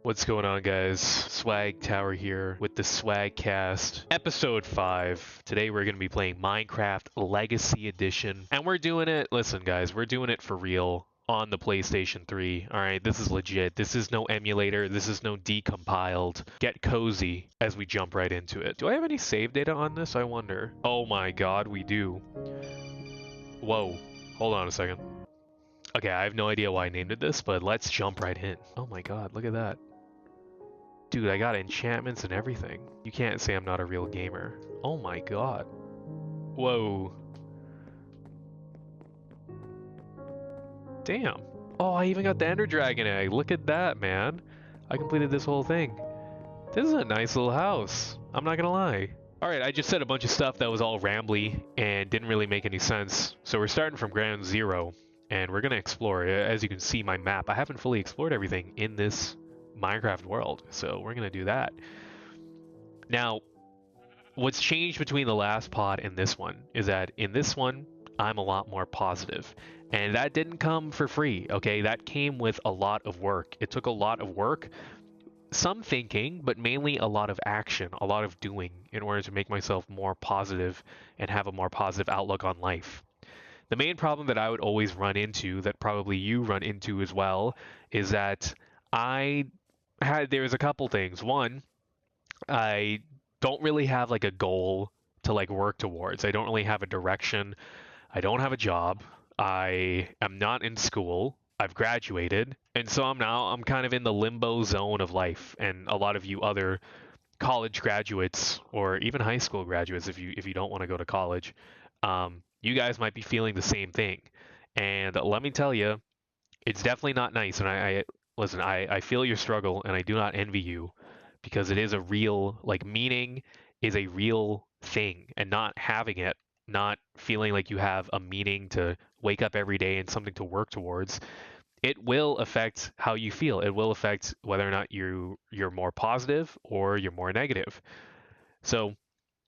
What's going on, guys? SwagTower here with the SwagCast, episode 5. Today we're going to be playing Minecraft Legacy Edition, and we're doing it, listen guys, we're doing it for real on the PlayStation 3. Alright, this is legit. This is no emulator. This is no decompiled. Get cozy as we jump right into it. Do I have any save data on this? I wonder. Oh my god, we do. Whoa. Hold on a second. Okay, I have no idea why I named it this, but let's jump right in. Oh my god, look at that. Dude, I got enchantments and everything. You can't say I'm not a real gamer. Oh my god. Whoa. Damn. Oh, I even got the Ender Dragon egg. Look at that, man. I completed this whole thing. This is a nice little house. I'm not gonna lie. Alright, I just said a bunch of stuff that was all rambly and didn't really make any sense. So we're starting from ground zero, and we're gonna explore. As you can see, my map, I haven't fully explored everything in this Minecraft world, so we're gonna do that. Now, what's changed between the last pod and this one is that in this one, I'm a lot more positive. And that didn't come for free, okay? That came with a lot of work. It took a lot of work, some thinking, but mainly a lot of action, a lot of doing in order to make myself more positive and have a more positive outlook on life. The main problem that I would always run into, that probably you run into as well, is that there's a couple things. One, I don't really have like a goal to like work towards. I don't really have a direction. I don't have a job. I am not in school. I've graduated, and so I'm kind of in the limbo zone of life. And a lot of you other college graduates or even high school graduates, if you don't want to go to college, you guys might be feeling the same thing. And let me tell you, it's definitely not nice. And I listen, I feel your struggle, and I do not envy you, because it is a real, like, meaning is a real thing, and not having it, not feeling like you have a meaning to wake up every day and something to work towards, it will affect how you feel. It will affect whether or not you're more positive or you're more negative. So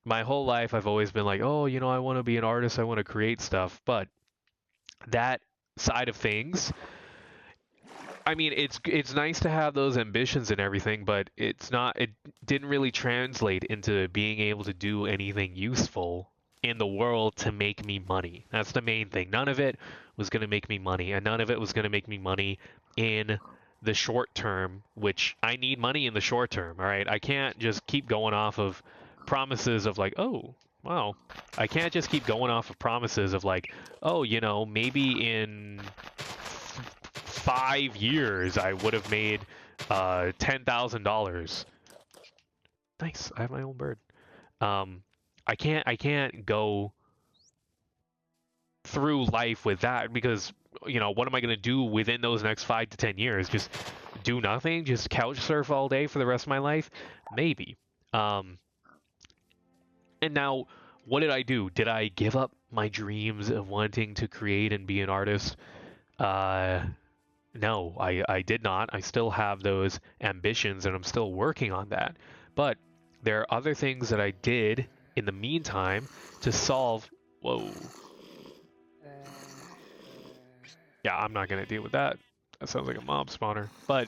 my whole life I've always been like, oh, I want to be an artist, I want to create stuff, but that side of things, I mean, it's nice to have those ambitions and everything, but it didn't really translate into being able to do anything useful in the world to make me money. That's the main thing. None of it was going to make me money, and none of it was going to make me money in the short term, which I need money in the short term, all right? I can't just keep going off of promises of like, oh, wow. I can't just keep going off of promises of like, oh, maybe in 5 years I would have made $10,000. Nice, I have my own bird. I can't go through life with that, because what am I going to do within those next 5 to 10 years? Just do nothing? Just couch surf all day for the rest of my life? Maybe. And now, what did I do? Did I give up my dreams of wanting to create and be an artist? No, I did not. I still have those ambitions, and I'm still working on that. But there are other things that I did in the meantime to solve... Whoa. Yeah, I'm not going to deal with that. That sounds like a mob spawner. But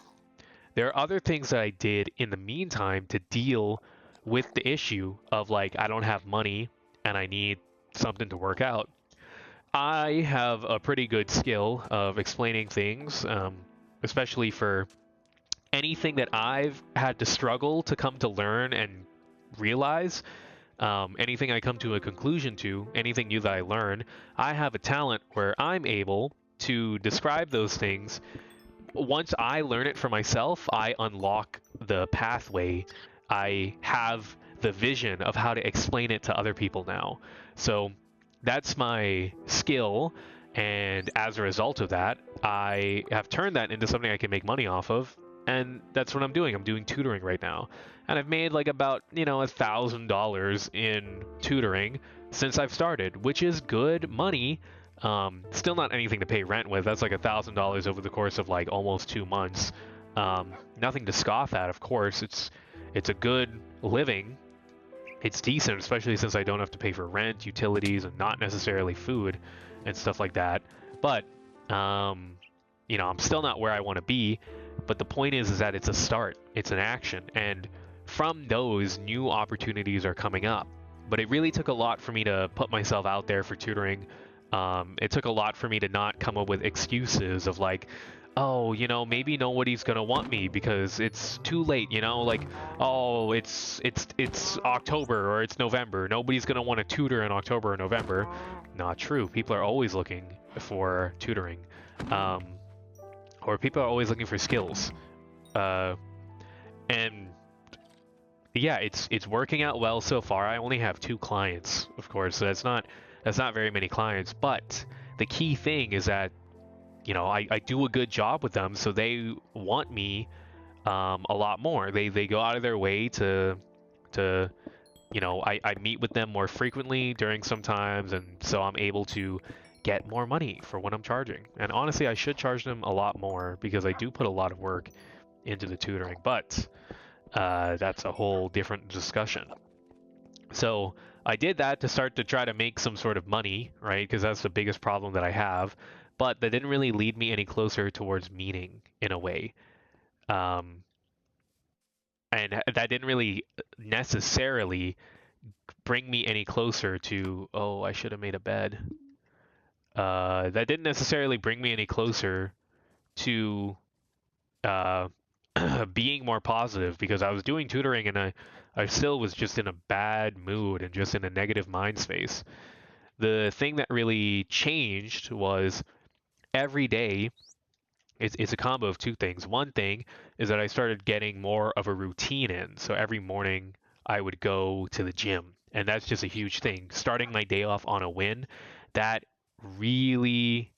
there are other things that I did in the meantime to deal with the issue of, like, I don't have money and I need something to work out. I have a pretty good skill of explaining things, especially for anything that I've had to struggle to come to learn and realize. Anything I come to a conclusion to, anything new that I learn, I have a talent where I'm able to describe those things. Once I learn it for myself, I unlock the pathway. I have the vision of how to explain it to other people now. So that's my skill, and as a result of that, I have turned that into something I can make money off of, and that's what I'm doing. I'm doing tutoring right now, and I've made like about, $1,000 in tutoring since I've started, which is good money. Still not anything to pay rent with. That's like $1,000 over the course of like almost 2 months. Nothing to scoff at, of course. It's a good living. It's decent, especially since I don't have to pay for rent, utilities, and not necessarily food and stuff like that. But, I'm still not where I want to be. But the point is that it's a start, it's an action, and from those, new opportunities are coming up. But it really took a lot for me to put myself out there for tutoring. It took a lot for me to not come up with excuses of like, oh, you know, maybe nobody's gonna want me because it's too late, you know, like, oh, it's October or it's November. Nobody's gonna want to tutor in October or November. Not true. People are always looking for tutoring, or people are always looking for skills, and yeah, it's working out well so far. I only have 2 clients, of course, so that's not very many clients. But the key thing is that, you know, I do a good job with them, so they want me a lot more. They go out of their way to you know, I meet with them more frequently during some times, and so I'm able to get more money for what I'm charging. And honestly, I should charge them a lot more because I do put a lot of work into the tutoring, but that's a whole different discussion. So I did that to start to try to make some sort of money, right? Because that's the biggest problem that I have. But that didn't really lead me any closer towards meaning in a way. And that didn't really necessarily bring me any closer to, oh, I should have made a bed. That didn't necessarily bring me any closer to being more positive, because I was doing tutoring and I still was just in a bad mood and just in a negative mind space. The thing that really changed was every day, it's a combo of 2 things. One thing is that I started getting more of a routine in. So every morning I would go to the gym, and that's just a huge thing. Starting my day off on a win, that really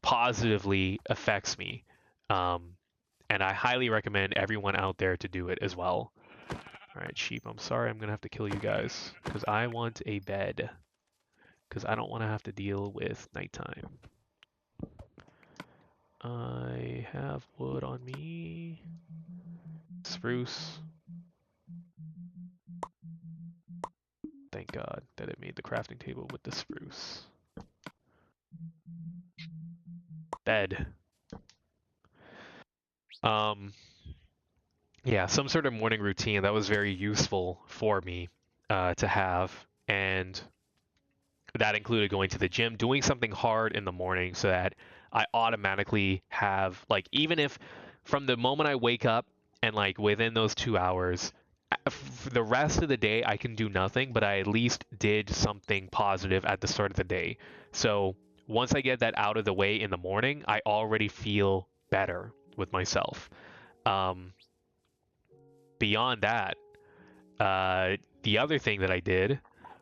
positively affects me. And I highly recommend everyone out there to do it as well. All right, sheep, I'm sorry I'm going to have to kill you guys because I want a bed, because I don't want to have to deal with nighttime. I have wood on me. Spruce. Thank God that it made the crafting table with the spruce. Bed. Yeah, some sort of morning routine that was very useful for me to have, and that included going to the gym, doing something hard in the morning so that I automatically have, like, even if from the moment I wake up and like within those 2 hours, for the rest of the day I can do nothing, but I at least did something positive at the start of the day. So once I get that out of the way in the morning, I already feel better with myself. Beyond that, the other thing that I did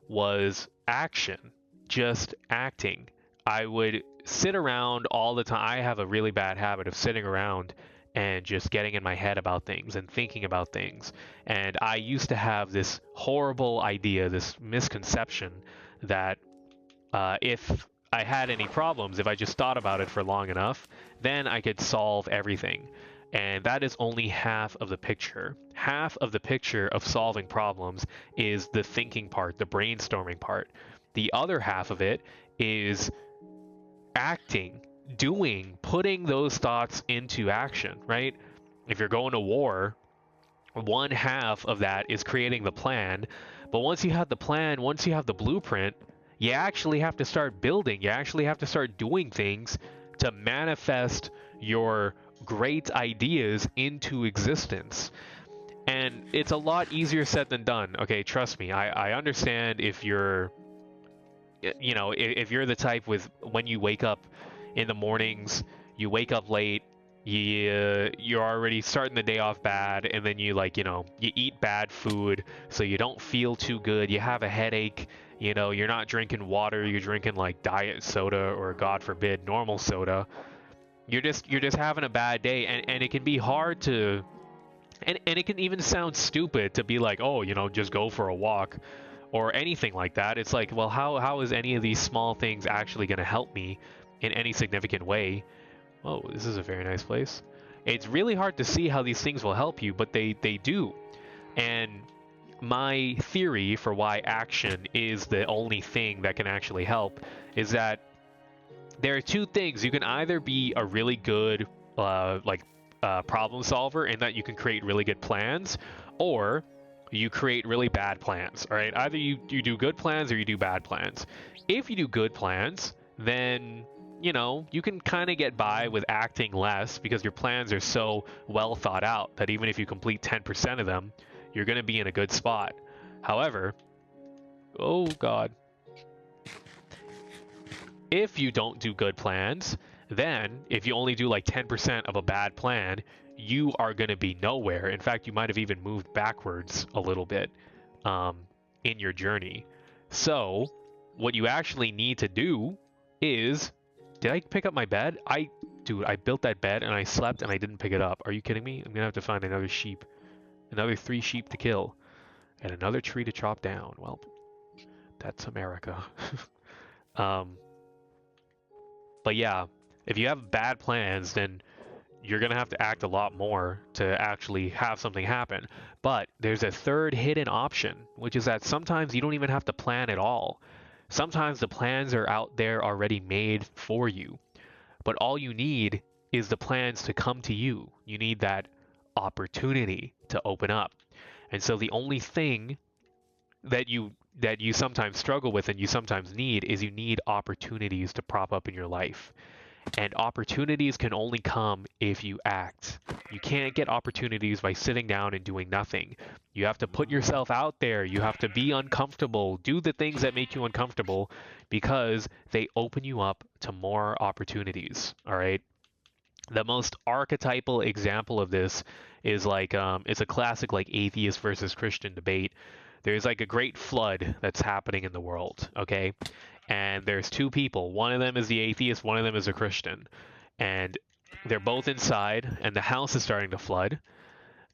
was action, just acting. I would sit around all the time. I have a really bad habit of sitting around and just getting in my head about things and thinking about things. And I used to have this horrible idea, this misconception that if I had any problems, if I just thought about it for long enough, then I could solve everything. And that is only half of the picture. Half of the picture of solving problems is the thinking part, the brainstorming part. The other half of it is acting, doing, putting those thoughts into action, right? If you're going to war, one half of that is creating the plan. But once you have the plan, once you have the blueprint, you actually have to start building. You actually have to start doing things to manifest your great ideas into existence. And it's a lot easier said than done. Okay, trust me. I understand if you're, you know, if you're the type with when you wake up in the mornings, you wake up late, you're already starting the day off bad, and then you, like, you know, you eat bad food, so you don't feel too good. You have a headache. You know, you're not drinking water. You're drinking like diet soda or, God forbid, normal soda. You're just having a bad day, and it can be hard to, and it can even sound stupid to be like, oh, you know, just go for a walk or anything like that. It's like, well, how is any of these small things actually going to help me in any significant way? Oh, this is a very nice place. It's really hard to see how these things will help you, but they do. And my theory for why action is the only thing that can actually help is that there are 2 things. You can either be a really good, like, problem solver in that you can create really good plans, or you create really bad plans. All right, either you do good plans or you do bad plans. If you do good plans, then you know you can kind of get by with acting less because your plans are so well thought out that even if you complete 10% of them, you're going to be in a good spot. However, oh god, if you don't do good plans, then if you only do like 10% of a bad plan, you are going to be nowhere. In fact, you might have even moved backwards a little bit in your journey. So what you actually need to do is, did I pick up my bed? Dude, I built that bed and I slept and I didn't pick it up. Are you kidding me? I'm going to have to find another sheep, another 3 sheep to kill, and another tree to chop down. Well, that's America. But yeah, if you have bad plans, then you're going to have to act a lot more to actually have something happen. But there's a third hidden option, which is that sometimes you don't even have to plan at all. Sometimes the plans are out there already made for you. But all you need is the plans to come to you. You need that opportunity to open up. And so the only thing that you sometimes struggle with and you sometimes need is you need opportunities to prop up in your life. And opportunities can only come if you act. You can't get opportunities by sitting down and doing nothing. You have to put yourself out there. You have to be uncomfortable. Do the things that make you uncomfortable because they open you up to more opportunities. All right. The most archetypal example of this is like it's a classic like atheist versus Christian debate. There's like a great flood that's happening in the world, okay? And there's 2 people. One of them is the atheist, one of them is a Christian. And they're both inside, and the house is starting to flood.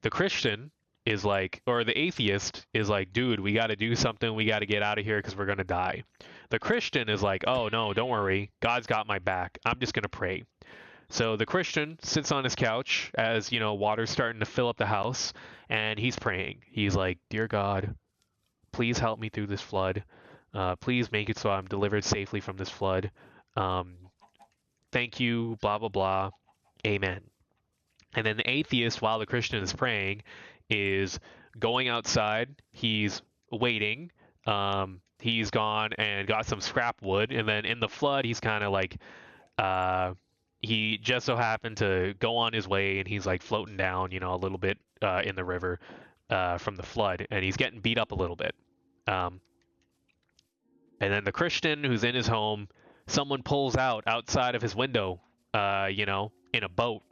The Christian is like, or the atheist is like, dude, we got to do something. We got to get out of here because we're going to die. The Christian is like, oh, no, don't worry. God's got my back. I'm just going to pray. So the Christian sits on his couch as, you know, water's starting to fill up the house, and he's praying. He's like, dear God, please help me through this flood. Please make it so I'm delivered safely from this flood. Thank you, blah, blah, blah. Amen. And then the atheist, while the Christian is praying, is going outside. He's waiting. He's gone and got some scrap wood. And then in the flood, he's kind of like, he just so happened to go on his way and he's like floating down, you know, a little bit in the river from the flood. And he's getting beat up a little bit. And then the Christian who's in his home, someone pulls out outside of his window, you know, in a boat.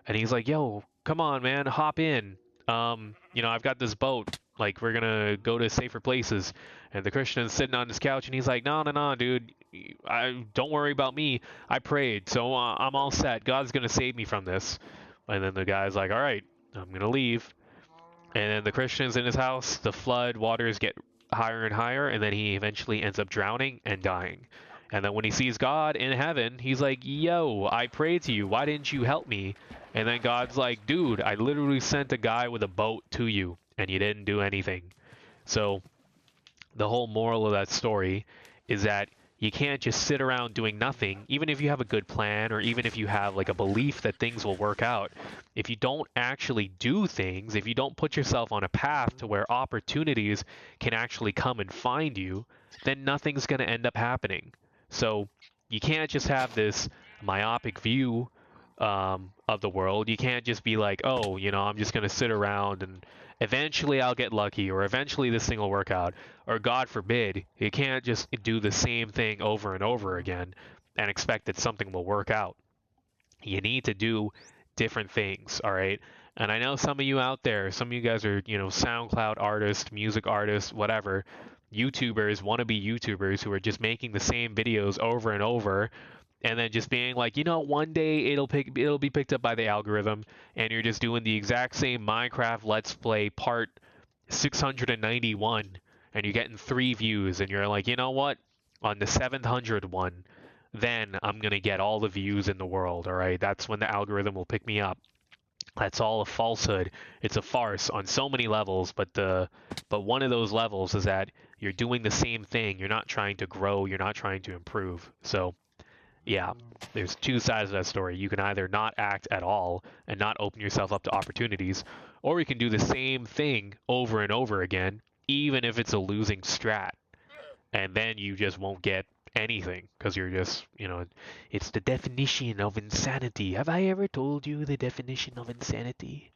And he's like, yo, come on, man, hop in. You know, I've got this boat. Like, we're going to go to safer places. And the Christian's sitting on his couch and he's like, no, dude. Don't worry about me. I prayed, so I'm all set. God's going to save me from this. And then the guy's like, all right, I'm going to leave. And then the Christian's in his house. The flood waters get higher and higher, and then he eventually ends up drowning and dying. And then when he sees God in heaven, he's like, yo, I prayed to you. Why didn't you help me? And then God's like, dude, I literally sent a guy with a boat to you, and you didn't do anything. So the whole moral of that story is that you can't just sit around doing nothing, even if you have a good plan or even if you have like a belief that things will work out. If you don't actually do things, if you don't put yourself on a path to where opportunities can actually come and find you, then nothing's going to end up happening. So you can't just have this myopic view of the world. You can't just be like, oh, you know, I'm just going to sit around and eventually I'll get lucky, or eventually this thing will work out, or God forbid, you can't just do the same thing over and over again and expect that something will work out. You need to do different things, all right? And I know some of you out there, some of you guys are, you know, SoundCloud artists, music artists, whatever, YouTubers, wannabe YouTubers who are just making the same videos over and over, and then just being like, you know, one day it'll be picked up by the algorithm, and you're just doing the exact same Minecraft Let's Play part 691, and you're getting 3 views, and you're like, you know what? On the 700 one, then I'm gonna get all the views in the world. All right, that's when the algorithm will pick me up. That's all a falsehood. It's a farce on so many levels, but one of those levels is that you're doing the same thing. You're not trying to grow. You're not trying to improve. So yeah, there's two sides of that story. You can either not act at all and not open yourself up to opportunities, or you can do the same thing over and over again, even if it's a losing strat. And then you just won't get anything because you're just, it's the definition of insanity. Have I ever told you the definition of insanity?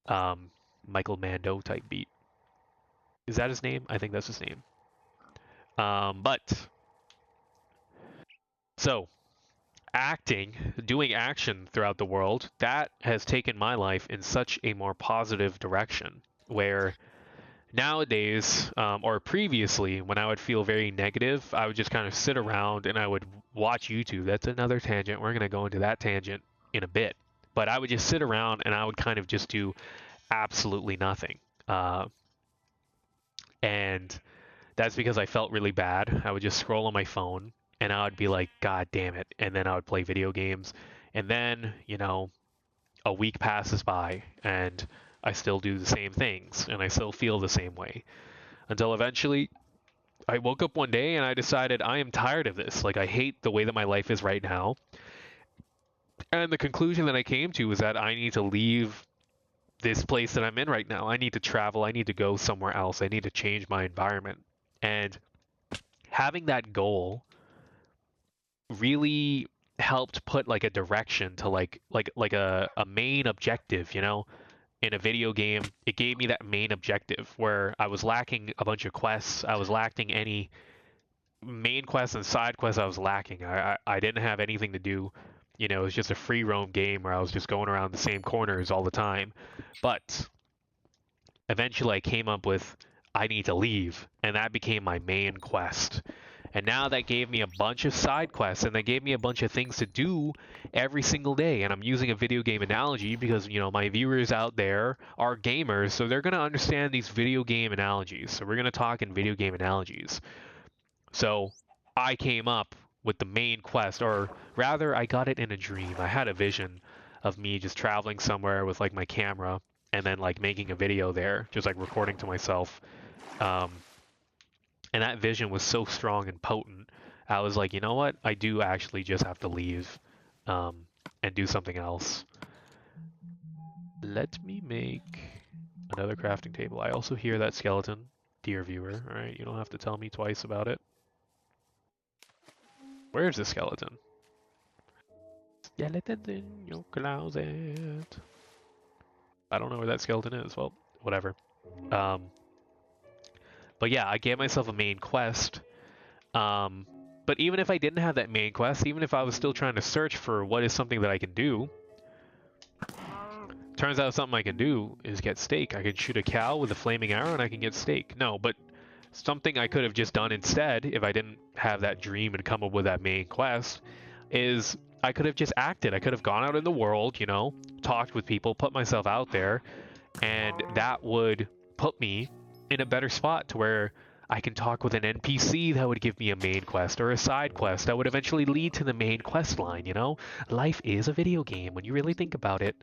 Michael Mando type beat. Is that his name? I think that's his name. But so acting, doing action throughout the world, that has taken my life in such a more positive direction where nowadays, or previously, when I would feel very negative, I would just kind of sit around and I would watch YouTube. That's another tangent. We're going to go into that tangent in a bit. But I would just sit around and I would kind of just do absolutely nothing. And that's because I felt really bad. I would just scroll on my phone and I would be like, God damn it. And then I would play video games. And then, a week passes by and I still do the same things and I still feel the same way. Until eventually I woke up one day and I decided I am tired of this. Like, I hate the way that my life is right now. And the conclusion that I came to was that I need to leave this place that I'm in right now. I need to travel. I need to go somewhere else. I need to change my environment. And having that goal really helped put like a direction to like a main objective, in a video game. It gave me that main objective where I was lacking a bunch of quests. I was lacking any main quests and side quests. I was lacking. I didn't have anything to do. It was just a free roam game where I was just going around the same corners all the time. But eventually I came up with I need to leave, and that became my main quest. And now that gave me a bunch of side quests, and that gave me a bunch of things to do every single day. And I'm using a video game analogy because, my viewers out there are gamers, so they're going to understand these video game analogies. So we're going to talk in video game analogies. So I came up with the main quest, or rather, I got it in a dream. I had a vision of me just traveling somewhere with like my camera and then like making a video there, just like recording to myself. And that vision was so strong and potent. I was like, you know what? I do actually just have to leave and do something else. Let me make another crafting table. I also hear that skeleton, dear viewer. All right, you don't have to tell me twice about it. Where's the skeleton? Skeleton in your closet. I don't know where that skeleton is. Well, whatever. But yeah, I gave myself a main quest. But even if I didn't have that main quest, even if I was still trying to search for what is something that I can do, turns out something I can do is get steak. I can shoot a cow with a flaming arrow and I can get steak. No, but something I could have just done instead, if I didn't have that dream and come up with that main quest, is I could have just acted. I could have gone out in the world, talked with people, put myself out there, and that would put me in a better spot to where I can talk with an NPC that would give me a main quest or a side quest that would eventually lead to the main quest line, Life is a video game when you really think about it.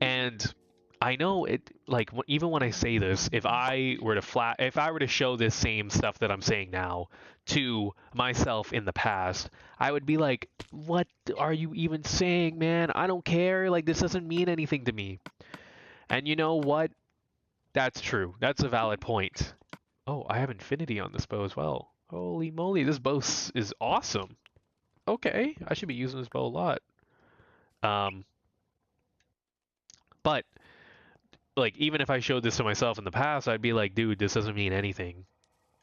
And I know it, like, even when I say this, if I were to show this same stuff that I'm saying now to myself in the past, I would be like, what are you even saying, man? I don't care. Like, this doesn't mean anything to me. And you know what? That's true. That's a valid point. Oh, I have infinity on this bow as well. Holy moly, this bow is awesome. Okay, I should be using this bow a lot. But like, even if I showed this to myself in the past, I'd be like, dude, this doesn't mean anything.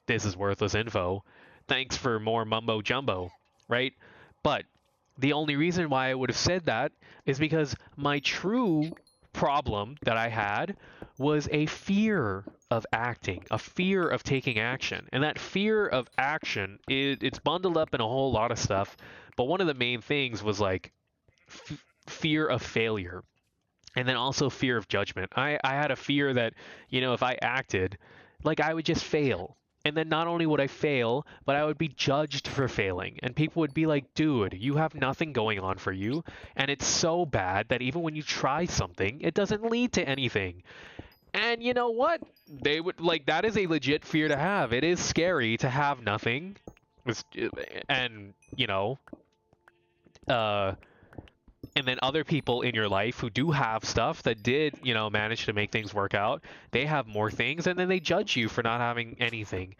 This is worthless info. Thanks for more mumbo jumbo, right? But the only reason why I would have said that is because my true problem that I had was a fear of acting, a fear of taking action. And that fear of action, it's bundled up in a whole lot of stuff. But one of the main things was like fear of failure. And then also fear of judgment. I had a fear that, if I acted, like, I would just fail. And then not only would I fail, but I would be judged for failing. And people would be like, dude, you have nothing going on for you. And it's so bad that even when you try something, it doesn't lead to anything. And you know what? They would, like, that is a legit fear to have. It is scary to have nothing It's, and you know, uh, and then other people in your life who do have stuff that did, manage to make things work out, they have more things, and then they judge you for not having anything.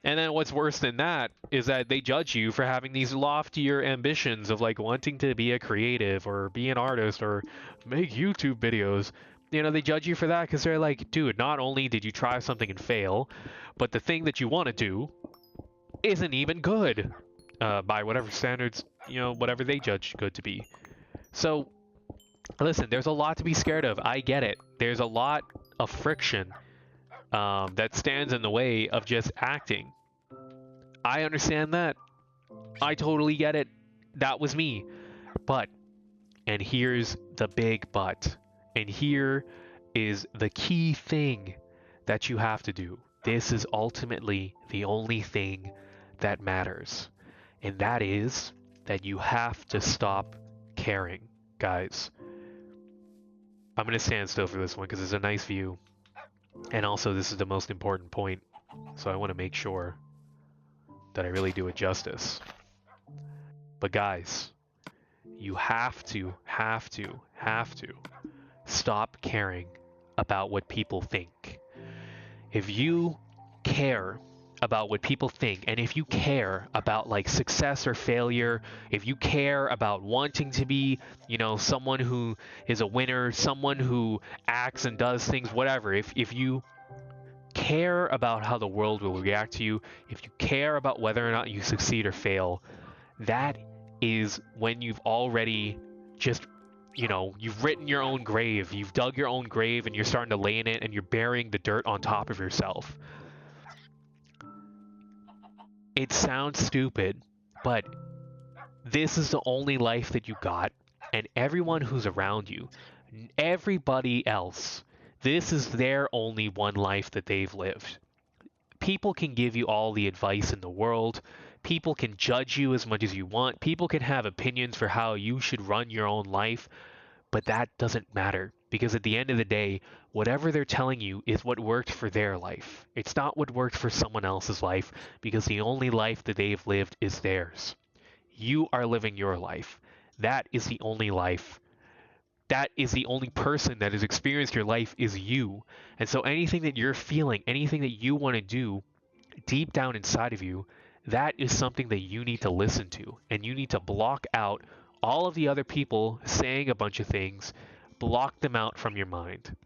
And then what's worse than that is that they judge you for having these loftier ambitions of like wanting to be a creative or be an artist or make YouTube videos. They judge you for that because they're like, dude, not only did you try something and fail, but the thing that you want to do isn't even good by whatever standards, whatever they judge good to be. So, listen, there's a lot to be scared of. I get it. There's a lot of friction that stands in the way of just acting. I understand that. I totally get it. That was me. But, and here's the big but, and here is the key thing that you have to do. This is ultimately the only thing that matters. And that is that you have to stop caring, guys. I'm going to stand still for this one because it's a nice view. And also, this is the most important point. So I want to make sure that I really do it justice. But guys, you have to stop caring about what people think. If you care about what people think, and if you care about like success or failure, if you care about wanting to be, someone who is a winner, someone who acts and does things, whatever, if you care about how the world will react to you, if you care about whether or not you succeed or fail, that is when you've already just, you've written your own grave, you've dug your own grave, and you're starting to lay in it, and you're burying the dirt on top of yourself. It sounds stupid, but this is the only life that you got, and everyone who's around you, everybody else, this is their only one life that they've lived. People can give you all the advice in the world. People can judge you as much as you want. People can have opinions for how you should run your own life, but that doesn't matter because at the end of the day, whatever they're telling you is what worked for their life. It's not what worked for someone else's life because the only life that they've lived is theirs. You are living your life. That is the only life. That is the only person that has experienced your life is you. And so anything that you're feeling, anything that you want to do deep down inside of you, that is something that you need to listen to. And you need to block out all of the other people saying a bunch of things, block them out from your mind.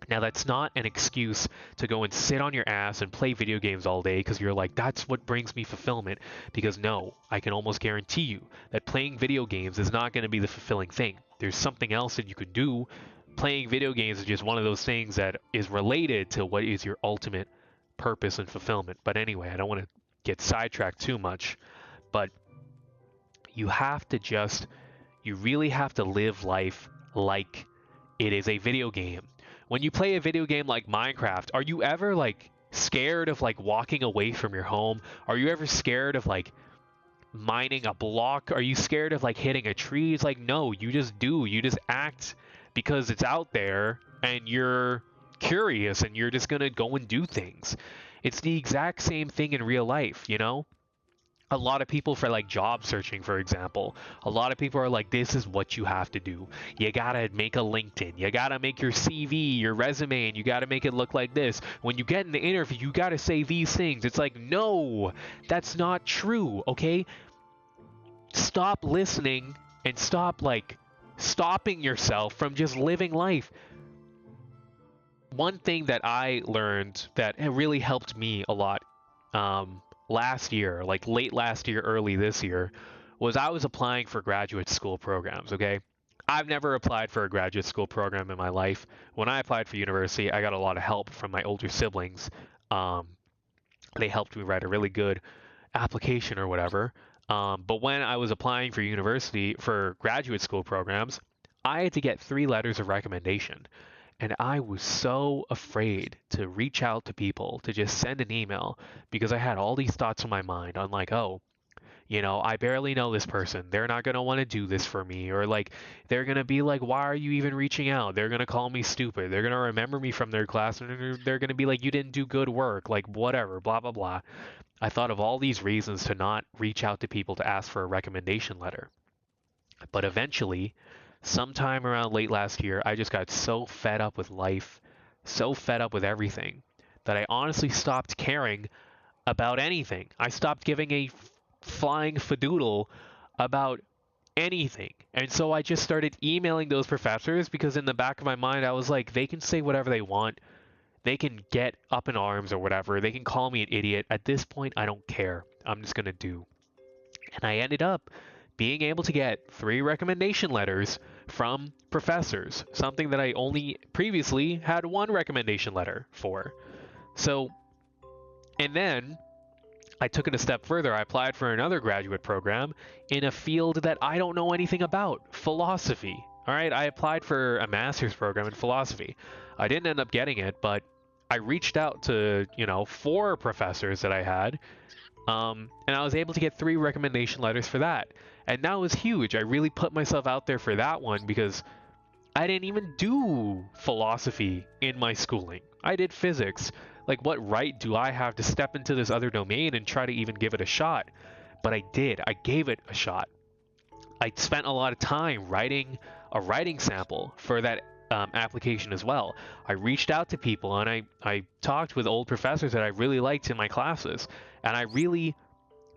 Now, that's not an excuse to go and sit on your ass and play video games all day because you're like, that's what brings me fulfillment. Because no, I can almost guarantee you that playing video games is not going to be the fulfilling thing. There's something else that you could do. Playing video games is just one of those things that is related to what is your ultimate purpose and fulfillment. But anyway, I don't want to get sidetracked too much. But you have to you really have to live life like it is a video game. When you play a video game like Minecraft, are you ever like scared of like walking away from your home? Are you ever scared of like mining a block? Are you scared of like hitting a tree? It's like, no, you just do. You just act because it's out there and you're curious and you're just going to go and do things. It's the exact same thing in real life, A lot of people for like job searching, for example, a lot of people are like, this is what you have to do. You gotta make a LinkedIn. You gotta make your CV, your resume, and you gotta make it look like this. When you get in the interview, you gotta say these things. It's like, no, that's not true, okay? Stop listening and stop like stopping yourself from just living life. One thing that I learned that really helped me a lot, last year, like late last year, early this year, was I was applying for graduate school programs, okay? I've never applied for a graduate school program in my life. When I applied for university, I got a lot of help from my older siblings. They helped me write a really good application or whatever. But when I was applying for university, for graduate school programs, I had to get 3 letters of recommendation. And I was so afraid to reach out to people, to just send an email, because I had all these thoughts in my mind on like, oh, I barely know this person. They're not going to want to do this for me. Or like, they're going to be like, why are you even reaching out? They're going to call me stupid. They're going to remember me from their class and they're going to be like, you didn't do good work, like whatever, blah, blah, blah. I thought of all these reasons to not reach out to people to ask for a recommendation letter. But eventually, sometime around late last year, I just got so fed up with life, so fed up with everything, that I honestly stopped caring about anything. I stopped giving a flying fadoodle about anything. And so I just started emailing those professors because in the back of my mind, I was like, they can say whatever they want. They can get up in arms or whatever. They can call me an idiot. At this point, I don't care. I'm just going to do. And I ended up being able to get 3 recommendation letters from professors, something that I only previously had 1 recommendation letter for. So, and then I took it a step further. I applied for another graduate program in a field that I don't know anything about, philosophy. All right, I applied for a master's program in philosophy. I didn't end up getting it, but I reached out to, 4 professors that I had, and I was able to get 3 recommendation letters for that. And that was huge. I really put myself out there for that one because I didn't even do philosophy in my schooling. I did physics. Like, what right do I have to step into this other domain and try to even give it a shot? But I did. I gave it a shot. I spent a lot of time writing a writing sample for that application as well. I reached out to people and I talked with old professors that I really liked in my classes. And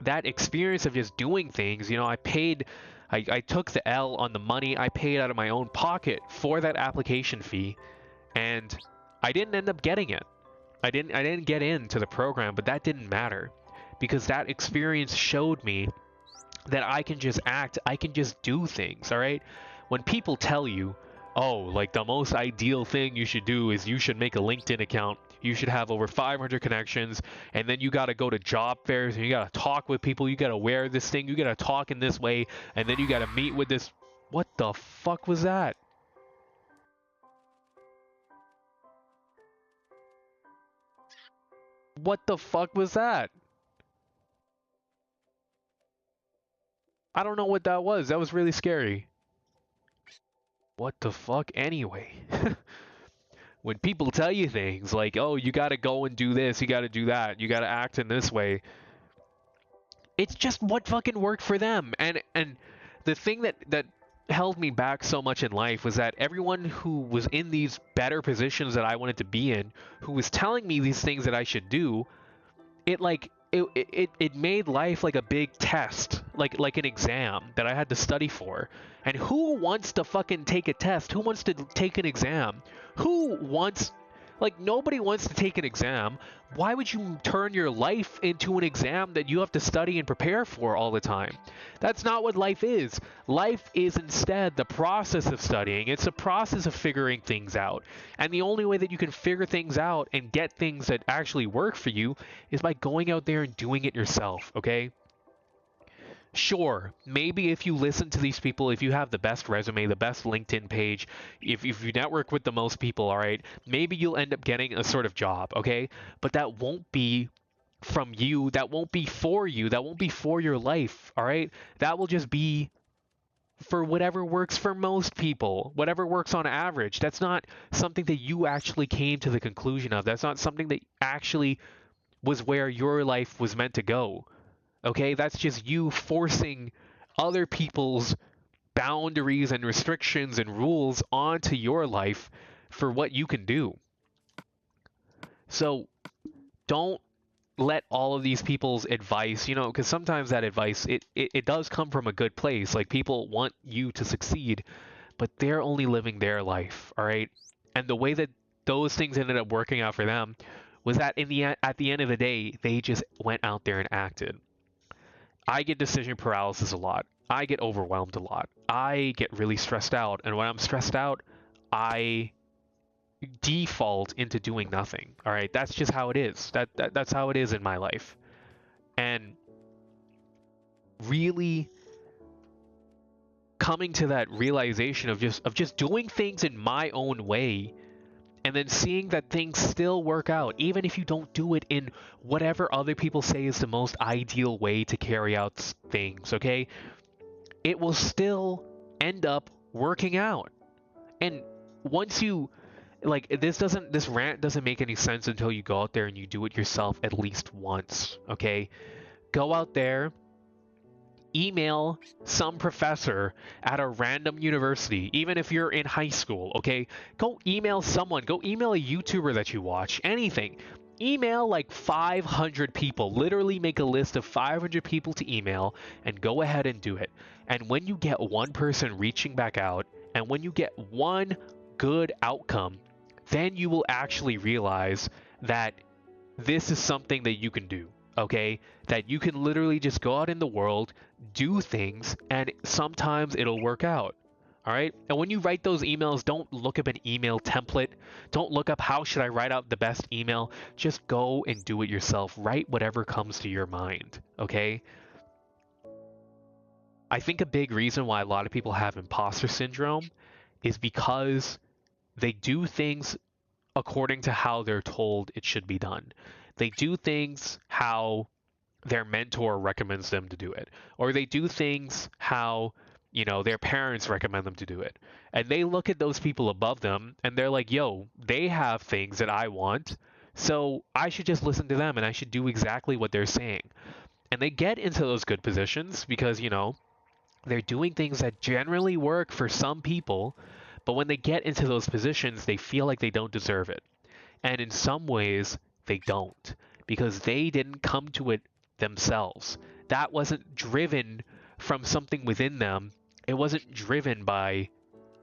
that experience of just doing things, I took the L on the money I paid out of my own pocket for that application fee, and I didn't end up getting it. I didn't get into the program, but that didn't matter because that experience showed me that I can just act, I can just do things, all right? When people tell you, oh, like the most ideal thing you should do is you should make a LinkedIn account, you should have over 500 connections, and then you got to go to job fairs and you got to talk with people, you got to wear this thing, you got to talk in this way, and then you got to meet with this. What the fuck was that? What the fuck was that? I don't know what that was. That was really scary. What the fuck anyway? When people tell you things like, oh, you got to go and do this, you got to do that, you got to act in this way, it's just what fucking worked for them. And the thing that held me back so much in life was that everyone who was in these better positions that I wanted to be in, who was telling me these things that I should do, it made life like a big test, like an exam that I had to study for. And who wants to fucking take a test? Who wants to take an exam? Nobody wants to take an exam. Why would you turn your life into an exam that you have to study and prepare for all the time? That's not what life is. Life is instead the process of studying. It's a process of figuring things out. And the only way that you can figure things out and get things that actually work for you is by going out there and doing it yourself, okay? Sure, maybe if you listen to these people, if you have the best resume, the best LinkedIn page, if you network with the most people, all right, maybe you'll end up getting a sort of job, okay? But that won't be from you, that won't be for you, that won't be for your life, all right? That will just be for whatever works for most people, whatever works on average. That's not something that you actually came to the conclusion of. That's not something that actually was where your life was meant to go. Okay, that's just you forcing other people's boundaries and restrictions and rules onto your life for what you can do. So don't let all of these people's advice, because sometimes that advice, it does come from a good place. Like, people want you to succeed, but they're only living their life, all right? And the way that those things ended up working out for them was that at the end of the day, they just went out there and acted. I get decision paralysis a lot. I get overwhelmed a lot. I get really stressed out. And when I'm stressed out, I default into doing nothing. All right, that's just how it is. That's how it is in my life. And really coming to that realization of just doing things in my own way, and then seeing that things still work out, even if you don't do it in whatever other people say is the most ideal way to carry out things, okay? It will still end up working out. And once you like this rant doesn't make any sense until you go out there and you do it yourself at least once, okay? Go out there, email some professor at a random university, even if you're in high school, okay? Go email someone, go email a YouTuber that you watch, anything. Email like 500 people, literally make a list of 500 people to email and go ahead and do it. And when you get one person reaching back out, and when you get one good outcome, then you will actually realize that this is something that you can do, okay? That you can literally just go out in the world, do things, and sometimes it'll work out. All right? And when you write those emails, don't look up an email template. Don't look up how should I write out the best email. Just go and do it yourself. Write whatever comes to your mind, okay? I think a big reason why a lot of people have imposter syndrome is because they do things according to how they're told it should be done. They do things how their mentor recommends them to do it, or they do things how, you know, their parents recommend them to do it. And they look at those people above them and they're like, yo, they have things that I want, so I should just listen to them and I should do exactly what they're saying. And they get into those good positions because, you know, they're doing things that generally work for some people, but when they get into those positions, they feel like they don't deserve it. And in some ways, they don't, because they didn't come to it themselves. That wasn't driven from something within them. It wasn't driven by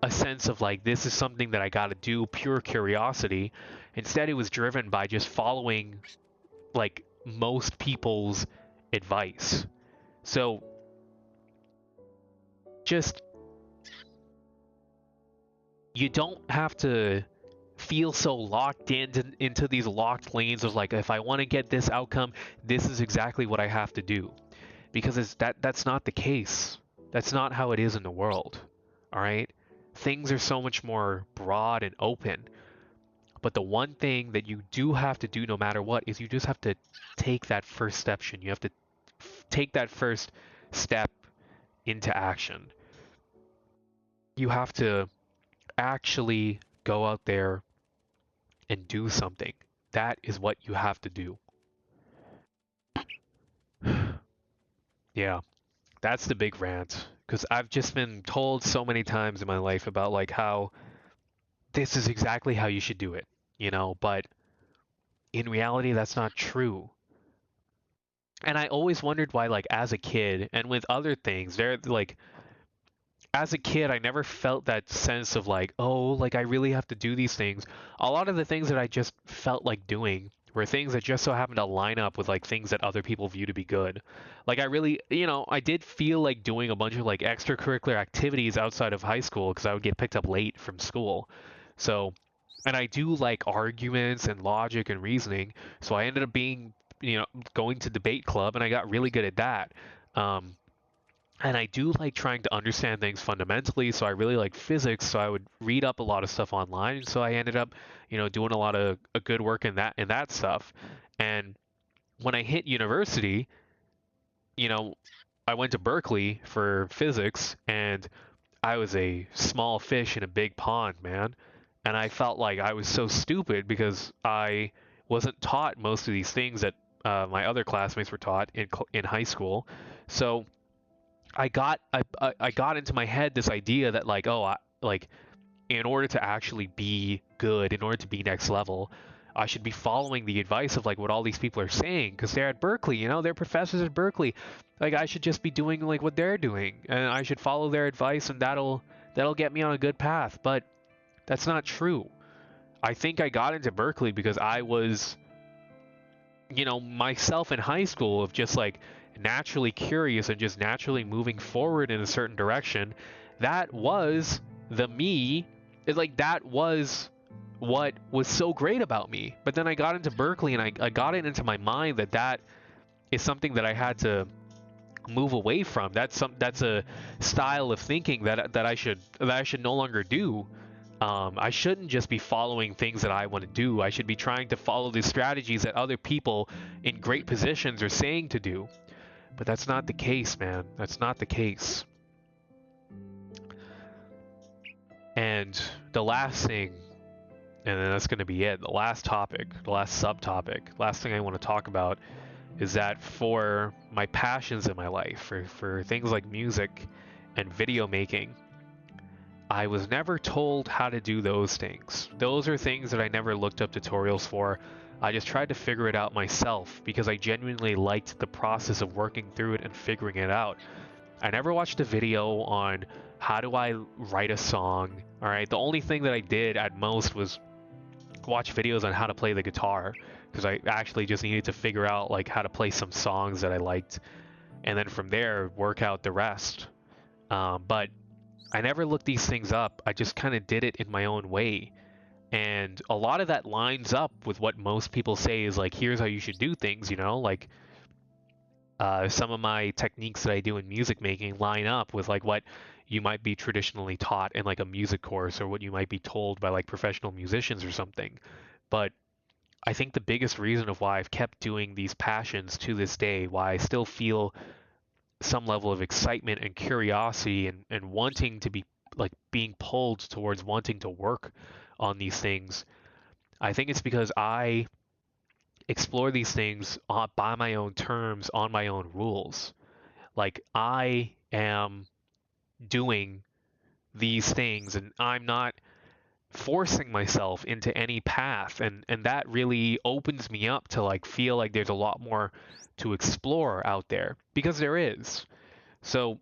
a sense of like, this is something that I got to do, pure curiosity. Instead, it was driven by just following like most people's advice. So just, you don't have to feel so locked into these locked lanes of like, if I want to get this outcome, this is exactly what I have to do, because that's not the case. That's not how it is in the world. All right, things are so much more broad and open, but the one thing that you do have to do no matter what is you just have to take that first step. You have to take that first step into action. You have to actually go out there and do something. That is what you have to do. Yeah, that's the big rant. Because I've just been told so many times in my life about like how this is exactly how you should do it, you know, but in reality, that's not true. And I always wondered why, like, as a kid and with other things, they're like, as a kid, I never felt that sense of like, oh, like I really have to do these things. A lot of the things that I just felt like doing were things that just so happened to line up with like things that other people view to be good. Like I really, you know, I did feel like doing a bunch of like extracurricular activities outside of high school because I would get picked up late from school. So, and I do like arguments and logic and reasoning. So I ended up being, you know, going to debate club and I got really good at that. Um, and I do like trying to understand things fundamentally, so I really like physics, so I would read up a lot of stuff online. So I ended up, you know, doing a lot of good work in that stuff. And when I hit university, you know, I went to Berkeley for physics, and I was a small fish in a big pond, man. And I felt like I was so stupid because I wasn't taught most of these things that my other classmates were taught in high school. So I got into my head this idea that like, oh, like in order to actually be good, in order to be next level, I should be following the advice of like what all these people are saying because they're at Berkeley, you know, they're professors at Berkeley. Like I should just be doing like what they're doing and I should follow their advice and that'll get me on a good path. But that's not true. I think I got into Berkeley because I was, you know, myself in high school of just like naturally curious and just naturally moving forward in a certain direction. That was the me. It's like that was what was so great about me. But then I got into Berkeley and I got it into my mind that that is something that I had to move away from. That's a style of thinking that I should no longer do. I shouldn't just be following things that I want to do. I should be trying to follow the strategies that other people in great positions are saying to do. But that's not the case, man. That's not the case. And the last thing and then that's going to be it. The last topic, the last subtopic, last thing I want to talk about is that for my passions in my life, for things like music and video making, I was never told how to do those things. Those are things that I never looked up tutorials for. I just tried to figure it out myself because I genuinely liked the process of working through it and figuring it out. I never watched a video on how do I write a song. All right, the only thing that I did at most was watch videos on how to play the guitar because I actually just needed to figure out like how to play some songs that I liked, and then from there work out the rest. But I never looked these things up. I just kind of did it in my own way. And a lot of that lines up with what most people say is like, here's how you should do things, you know? Like, some of my techniques that I do in music making line up with like what you might be traditionally taught in like a music course or what you might be told by like professional musicians or something. But I think the biggest reason of why I've kept doing these passions to this day, why I still feel some level of excitement and curiosity and wanting to be like being pulled towards wanting to work on these things. I think it's because I explore these things by my own terms, on my own rules. Like I am doing these things and I'm not forcing myself into any path, and that really opens me up to like feel like there's a lot more to explore out there, because there is. So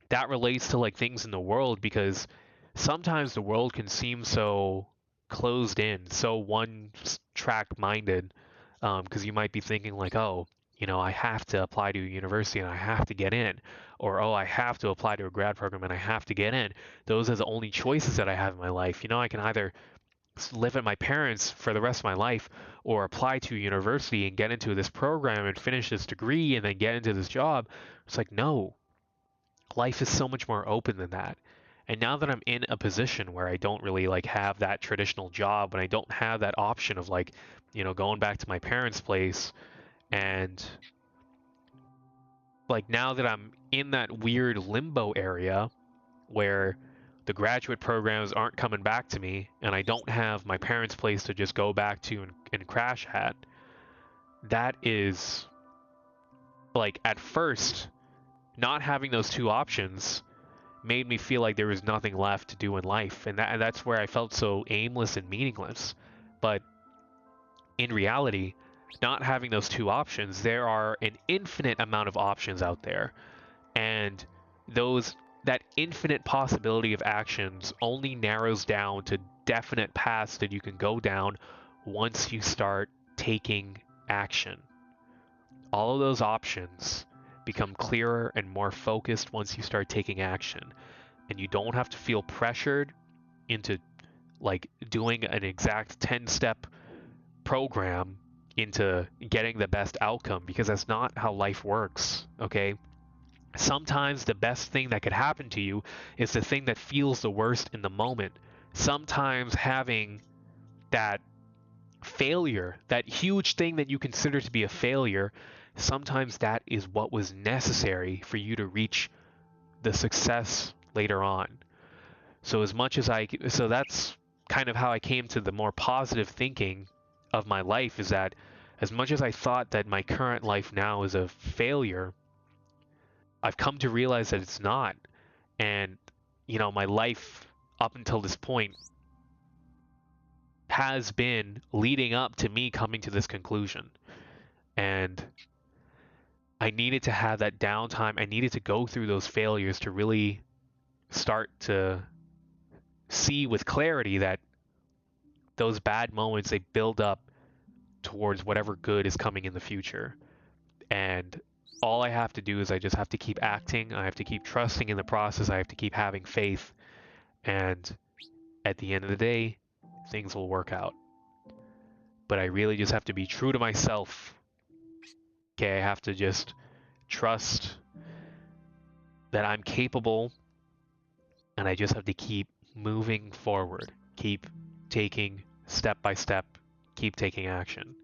that relates to like things in the world, because sometimes the world can seem so closed in, so one track minded, because you might be thinking like, oh, you know, I have to apply to a university and I have to get in, or oh, I have to apply to a grad program and I have to get in. Those are the only choices that I have in my life. You know, I can either live at my parents for the rest of my life or apply to a university and get into this program and finish this degree and then get into this job. It's like, no, life is so much more open than that. And now that I'm in a position where I don't really like have that traditional job and I don't have that option of like, you know, going back to my parents' place, and like now that I'm in that weird limbo area where the graduate programs aren't coming back to me and I don't have my parents' place to just go back to and crash at, that is like at first not having those two options made me feel like there was nothing left to do in life, and that's where I felt so aimless and meaningless. But in reality, not having those two options, there are an infinite amount of options out there, and that infinite possibility of actions only narrows down to definite paths that you can go down once you start taking action. All of those options become clearer and more focused once you start taking action, and you don't have to feel pressured into like doing an exact 10-step program into getting the best outcome, because that's not how life works. Okay, sometimes the best thing that could happen to you is the thing that feels the worst in the moment. Sometimes having that failure, that huge thing that you consider to be a failure, sometimes that is what was necessary for you to reach the success later on. So that's kind of how I came to the more positive thinking of my life, is that as much as I thought that my current life now is a failure, I've come to realize that it's not. And, you know, my life up until this point has been leading up to me coming to this conclusion. And I needed to have that downtime. I needed to go through those failures to really start to see with clarity that those bad moments, they build up towards whatever good is coming in the future. And all I have to do is I just have to keep acting. I have to keep trusting in the process. I have to keep having faith. And at the end of the day, things will work out. But I really just have to be true to myself. Okay, I have to just trust that I'm capable, and I just have to keep moving forward, keep taking step by step, keep taking action.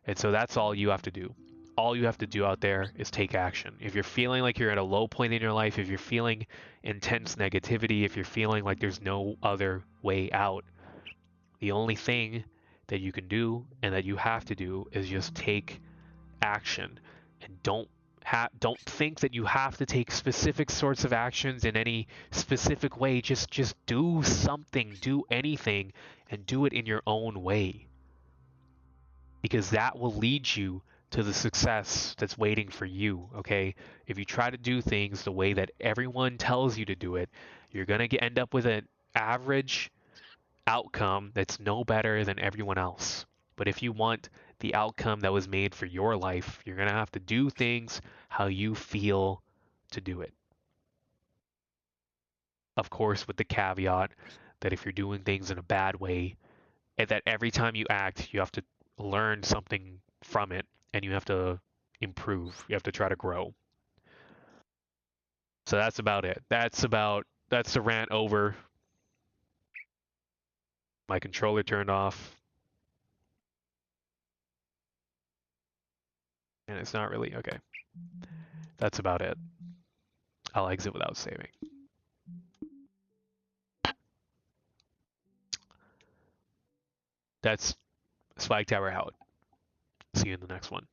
And so that's all you have to do. All you have to do out there is take action. If you're feeling like you're at a low point in your life, if you're feeling intense negativity, if you're feeling like there's no other way out, The only thing that you can do and that you have to do is just take action, and don't think that you have to take specific sorts of actions in any specific way. Just do something, do anything, and do it in your own way, because that will lead you to the success that's waiting for you. Okay, if you try to do things the way that everyone tells you to do it, you're going to end up with an average outcome that's no better than everyone else. But if you want the outcome that was made for your life, you're going to have to do things how you feel to do it. Of course, with the caveat that if you're doing things in a bad way, and that every time you act, you have to learn something from it and you have to improve. You have to try to grow. So that's about it. That's the rant over. My controller turned off. And it's not really okay. That's about it. I'll exit without saving. That's SwagTower out. See you in the next one.